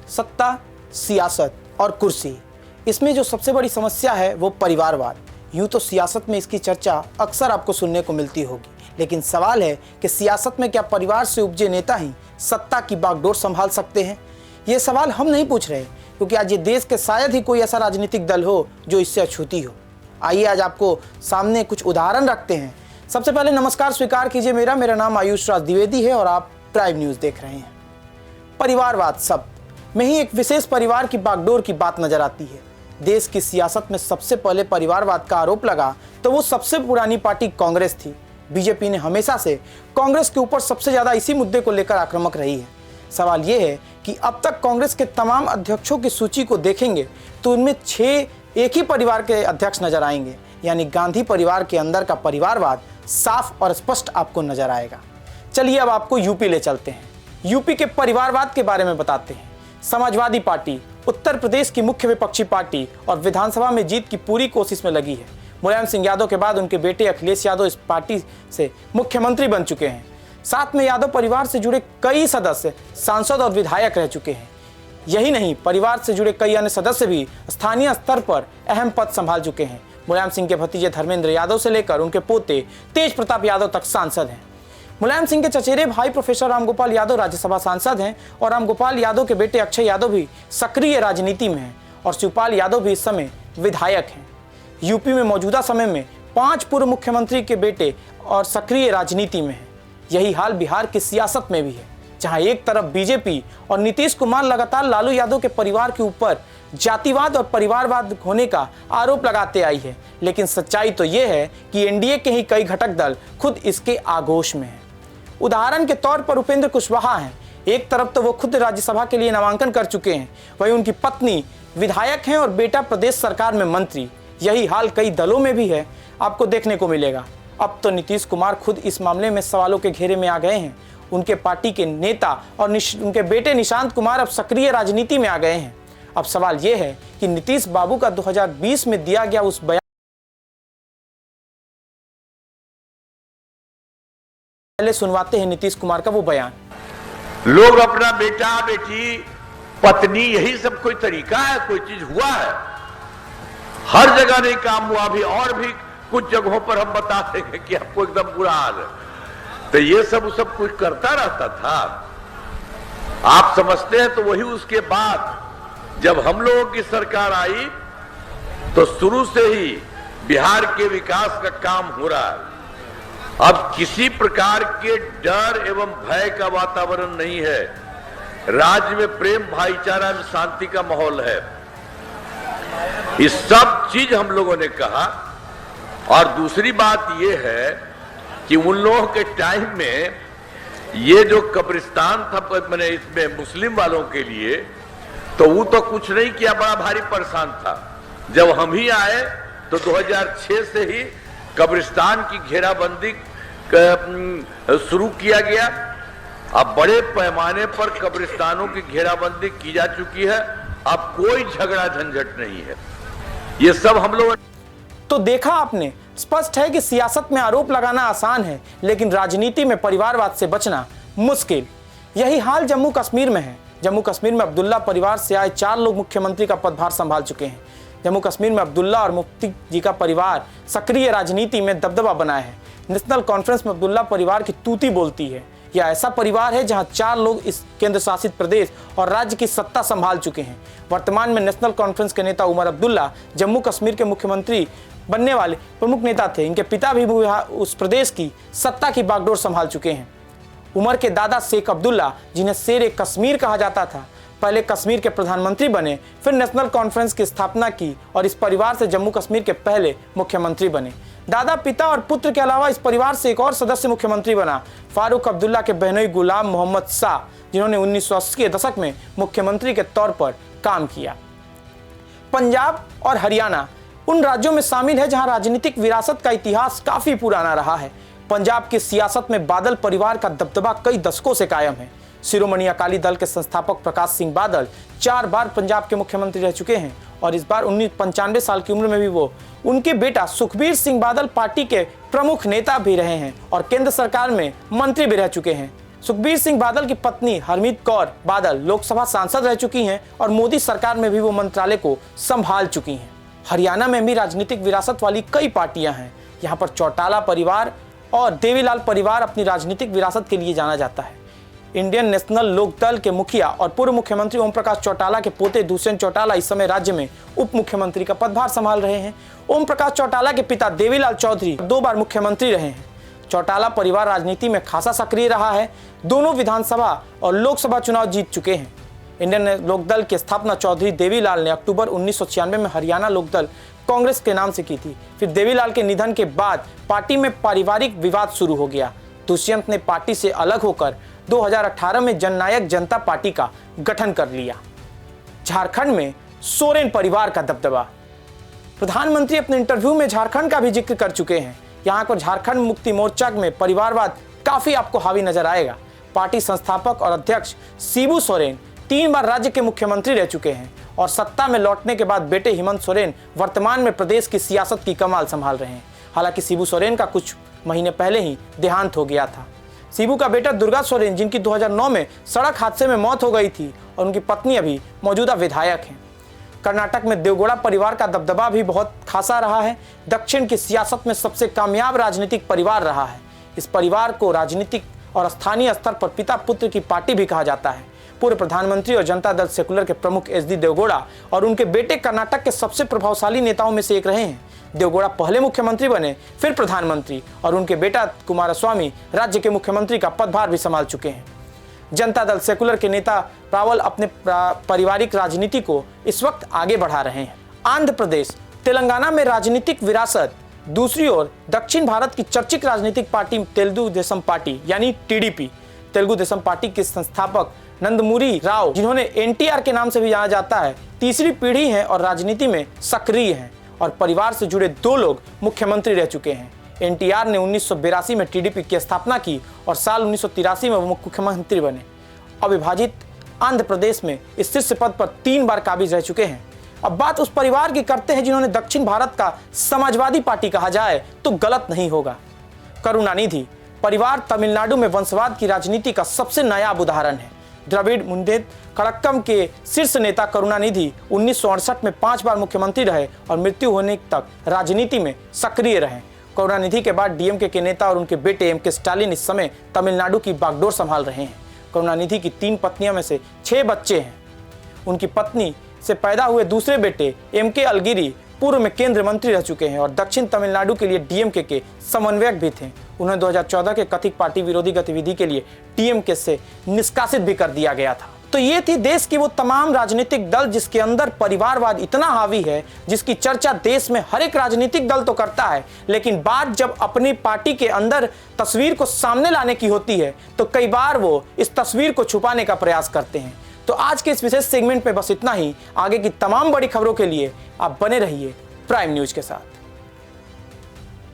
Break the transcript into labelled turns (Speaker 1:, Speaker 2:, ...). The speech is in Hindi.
Speaker 1: सत्ता, सियासत और कुर्सी, इसमें जो सबसे बड़ी समस्या है वो परिवारवाद। यूं तो सियासत में इसकी चर्चा अक्सर आपको सुनने को मिलती होगी, लेकिन सवाल है कि सियासत में क्या परिवार से उपजे नेता ही सत्ता की बागडोर संभाल सकते हैं? ये सवाल हम नहीं पूछ रहे, क्योंकि आज ये देश के शायद ही कोई ऐसा राजनीतिक दल हो जो इससे अछूती हो। आइए आज आपको सामने कुछ उदाहरण रखते हैं। सबसे पहले नमस्कार स्वीकार कीजिए, मेरा नाम आयुष राज द्विवेदी है और आप प्राइम न्यूज़ देख रहे हैं। परिवारवाद शब्द में ही एक विशेष परिवार की बागडोर की बात नजर आती है। देश की सियासत में सबसे पहले परिवारवाद का आरोप लगा तो वो सबसे पुरानी पार्टी कांग्रेस थी। बीजेपी ने हमेशा से कांग्रेस के ऊपर सबसे ज्यादा इसी मुद्दे को लेकर आक्रामक रही है। सवाल ये है कि अब तक कांग्रेस के तमाम अध्यक्षों की सूची को देखेंगे तो उनमें 6 एक ही परिवार के अध्यक्ष नजर आएंगे, यानी गांधी परिवार के अंदर का परिवारवाद साफ और स्पष्ट आपको नजर आएगा। चलिए अब आपको यूपी ले चलते हैं। यूपी के परिवारवाद के बारे में बताते हैं। समाजवादी पार्टी उत्तर प्रदेश की मुख्य विपक्षी पार्टी और विधानसभा में जीत की पूरी कोशिश में लगी है। मुलायम सिंह यादव के बाद उनके बेटे अखिलेश यादव इस पार्टी से मुख्यमंत्री बन चुके हैं। साथ में यादव परिवार से जुड़े कई सदस्य सांसद और विधायक रह चुके हैं। यही नहीं, परिवार से जुड़े कई अन्य सदस्य भी स्थानीय स्तर पर अहम पद संभाल चुके हैं। मुलायम सिंह के भतीजे धर्मेंद्र यादव से लेकर उनके पोते तेज प्रताप यादव तक सांसद हैं। मुलायम सिंह के चचेरे भाई प्रोफेसर रामगोपाल यादव राज्यसभा सांसद हैं और रामगोपाल यादव के बेटे अक्षय यादव भी सक्रिय राजनीति में हैं और शिवपाल यादव भी इस समय विधायक हैं। यूपी में मौजूदा समय में 5 पूर्व मुख्यमंत्री के बेटे और सक्रिय राजनीति में हैं। यही हाल बिहार की सियासत में भी है, जहां एक तरफ बीजेपी और नीतीश कुमार लगातार लालू यादव के परिवार के ऊपर जातिवाद और परिवारवाद होने का आरोप लगाते आई है, लेकिन सच्चाई तो यह है कि एनडीए के ही कई घटक दल खुद इसके आगोश में हैं। उदाहरण के तौर पर उपेंद्र कुशवाहा हैं। एक तरफ तो वो खुद राज्यसभा के लिए नामांकन कर चुके हैं, वहीं उनकी पत्नी विधायक हैं और बेटा प्रदेश सरकार में मंत्री। यही हाल कई दलों में भी है, आपको देखने को मिलेगा। अब तो नीतीश कुमार खुद इस मामले में सवालों के घेरे में आ गए हैं। उनके पार्टी के नेता और उनके बेटे निशांत कुमार अब सक्रिय राजनीति में आ गए हैं। अब सवाल यह है कि नीतीश बाबू का 2020 में दिया गया उस बयान, पहले सुनवाते हैं नीतीश कुमार का वो बयान।
Speaker 2: लोग अपना बेटा बेटी पत्नी यही सब कोई तरीका है, कोई चीज हुआ है? हर जगह नहीं काम हुआ। अभी और भी कुछ जगहों पर हम बता देंगे कि आपको एकदम बुरा हाल है। तो ये सब कुछ करता रहता था, आप समझते हैं। तो वही उसके बाद जब हम लोगों की सरकार आई तो शुरू से ही बिहार के विकास का काम हो रहा है। अब किसी प्रकार के डर एवं भय का वातावरण नहीं है। राज्य में प्रेम, भाईचारा एवं शांति का माहौल है। इस सब चीज हम लोगों ने कहा। और दूसरी बात यह है कि उन लोगों के टाइम में ये जो कब्रिस्तान था मैंने इसमें मुस्लिम वालों के लिए, तो वो तो कुछ नहीं किया, बड़ा भारी परेशान था। जब हम ही आए तो 2006 से ही कब्रिस्तान की घेराबंदी शुरू किया गया। अब बड़े पैमाने पर कब्रिस्तानों की घेराबंदी की जा चुकी है। अब कोई झगड़ा झंझट नहीं है। ये सब हम लोग
Speaker 1: तो देखा आपने, स्पष्ट है कि सियासत में आरोप लगाना आसान है, लेकिन राजनीति में परिवारवाद से बचना मुश्किल। यही हाल जम्मू कश्मीर में है। जम्मू कश्मीर में अब्दुल्ला परिवार से आए 4 लोग मुख्यमंत्री का पदभार संभाल चुके हैं। जम्मू कश्मीर में अब्दुल्ला और मुफ्ती जी का परिवार सक्रिय राजनीति में दबदबा बनाए है। नेशनल कॉन्फ्रेंस में अब्दुल्ला परिवार की तूती बोलती है। यह ऐसा परिवार है जहां 4 लोग इस केंद्र शासित प्रदेश और राज्य की सत्ता संभाल चुके हैं। वर्तमान में नेशनल कॉन्फ्रेंस के नेता उमर अब्दुल्ला जम्मू कश्मीर के मुख्यमंत्री बनने वाले प्रमुख नेता थे। इनके पिता भी उस प्रदेश की सत्ता की बागडोर संभाल चुके हैं। उमर के दादा शेख अब्दुल्ला, जिन्हें शेर कश्मीर कहा जाता था, पहले कश्मीर के प्रधानमंत्री बने, फिर नेशनल कॉन्फ्रेंस की स्थापना की और इस परिवार से जम्मू कश्मीर के पहले मुख्यमंत्री बने। दादा, पिता और पुत्र के अलावा इस परिवार से एक और सदस्य मुख्यमंत्री बना, फारूक अब्दुल्ला के बहनोई गुलाम मोहम्मद शाह, जिन्होंने 1980 के दशक में मुख्यमंत्री के तौर पर काम किया। पंजाब और हरियाणा उन राज्यों में शामिल है जहां राजनीतिक विरासत का इतिहास काफी पुराना रहा है। पंजाब की सियासत में बादल परिवार का दबदबा कई दशकों से कायम है। शिरोमणि अकाली दल के संस्थापक प्रकाश सिंह बादल 4 बार पंजाब के मुख्यमंत्री रह चुके हैं और इस बार 95 साल की उम्र में भी वो उनके बेटा सुखबीर सिंह बादल पार्टी के प्रमुख नेता भी रहे हैं और केंद्र सरकार में मंत्री भी रह चुके हैं। सुखबीर सिंह बादल की पत्नी हरमीत कौर बादल लोकसभा सांसद रह चुकी हैं और मोदी सरकार में भी वो मंत्रालय को संभाल चुकी हैं। हरियाणा में भी राजनीतिक विरासत वाली कई पार्टियां हैं। यहाँ पर चौटाला परिवार और देवीलाल परिवार अपनी राजनीतिक विरासत के लिए जाना जाता है। इंडियन नेशनल लोकदल के मुखिया और पूर्व मुख्यमंत्री ओम प्रकाश चौटाला के पोते दुष्यंत चौटाला इस समय राज्य में उप मुख्यमंत्री का पदभार संभाल रहे हैं। ओम प्रकाश चौटाला के पिता देवीलाल चौधरी 2 बार मुख्यमंत्री रहे हैं। चौटाला परिवार राजनीति में खासा सक्रिय रहा है। दोनों विधानसभा और लोकसभा चुनाव जीत चुके हैं। इंडियन लोकदल की स्थापना चौधरी देवीलाल ने अक्टूबर 1996 में हरियाणा लोकदल कांग्रेस के नाम से की थी। फिर देवीलाल के निधन के बाद पार्टी में पारिवारिक विवाद शुरू हो गया। दुष्यंत ने पार्टी से अलग होकर 2018 में जननायक जनता पार्टी का गठन कर लिया। झारखंड में सोरेन परिवार का दबदबा। प्रधानमंत्री अपने इंटरव्यू में झारखंड का भी जिक्र कर चुके हैं। यहाँ पर झारखंड मुक्ति मोर्चा में परिवारवाद काफी आपको हावी नजर आएगा। पार्टी संस्थापक और अध्यक्ष शिबू सोरेन 3 बार राज्य के मुख्यमंत्री रह चुके हैं और सत्ता में लौटने के बाद बेटे हेमंत सोरेन वर्तमान में प्रदेश की सियासत की कमान संभाल रहे हैं। हालांकि शिबू सोरेन का कुछ महीने पहले ही देहांत हो गया था। शिबू का बेटा दुर्गा सोरेन, जिनकी 2009 में सड़क हादसे में मौत हो गई थी, और उनकी पत्नी अभी मौजूदा विधायक हैं। कर्नाटक में देवगौड़ा परिवार का दबदबा भी बहुत खासा रहा है। दक्षिण की सियासत में सबसे कामयाब राजनीतिक परिवार रहा है। इस परिवार को राजनीतिक और स्थानीय स्तर पर पिता पुत्र की पार्टी भी कहा जाता है। पूर्व प्रधानमंत्री और जनता दल सेकुलर के प्रमुख एच डी देवगौड़ा और उनके बेटे कर्नाटक के सबसे प्रभावशाली नेताओं में से एक रहे हैं। देवगौड़ा पहले मुख्यमंत्री बने, फिर प्रधानमंत्री, और उनके बेटा कुमारस्वामी राज्य के मुख्यमंत्री का पदभार भी संभाल चुके हैं। जनता दल सेकुलर के नेता रावल अपने पारिवारिक राजनीति को इस वक्त आगे बढ़ा रहे हैं। आंध्र प्रदेश, तेलंगाना में राजनीतिक विरासत। दूसरी ओर दक्षिण भारत की चर्चित राजनीतिक पार्टी तेलुगु देशम पार्टी यानी टीडीपी, तेलुगु देशम पार्टी के संस्थापक नंदमूरी राव, जिन्होंने एनटीआर के नाम से भी जाना जाता है, तीसरी पीढ़ी है और राजनीति में सक्रिय हैं और परिवार से जुड़े 2 लोग मुख्यमंत्री रह चुके हैं। एनटीआर ने 1982 में टीडीपी की स्थापना की और साल 1983 में वो मुख्यमंत्री बने। अविभाजित आंध्र प्रदेश में इस शीर्ष पद पर 3 बार काबिज रह चुके हैं। अब बात उस परिवार की करते हैं जिन्होंने दक्षिण भारत का समाजवादी पार्टी कहा जाए तो गलत नहीं होगा। करुणानिधि परिवार तमिलनाडु में वंशवाद की राजनीति का सबसे नायाब उदाहरण है। द्रविड़ मुंडेत कड़क्कम के शीर्ष नेता करुणानिधि 1968 में 5 बार मुख्यमंत्री रहे और मृत्यु होने तक राजनीति में सक्रिय रहे। करुणानिधि के बाद डीएमके के नेता और उनके बेटे एमके स्टालिन इस समय तमिलनाडु की बागडोर संभाल रहे हैं। करुणानिधि की 3 पत्नियों में से 6 बच्चे हैं। उनकी पत्नी से पैदा हुए दूसरे बेटे एमके अलगिरी पूर्व में केंद्रीय मंत्री रह चुके हैं और दक्षिण तमिलनाडु के लिए डीएमके के समन्वयक भी थे। उन्हें 2014 के कथित पार्टी विरोधी गतिविधि के लिए डीएमके से निष्कासित भी कर दिया गया था। तो ये थी देश की वो तमाम राजनीतिक दल जिसके अंदर परिवारवाद इतना हावी है, जिसकी चर्चा देश में हर एक राजनीतिक दल तो करता है, लेकिन बात जब अपनी पार्टी के अंदर तस्वीर को सामने लाने की होती है तो कई बार वो इस तस्वीर को छुपाने का प्रयास करते हैं। तो आज के इस विशेष सेगमेंट में बस इतना ही। आगे की तमाम बड़ी खबरों के लिए आप बने रहिए प्राइम न्यूज के साथ।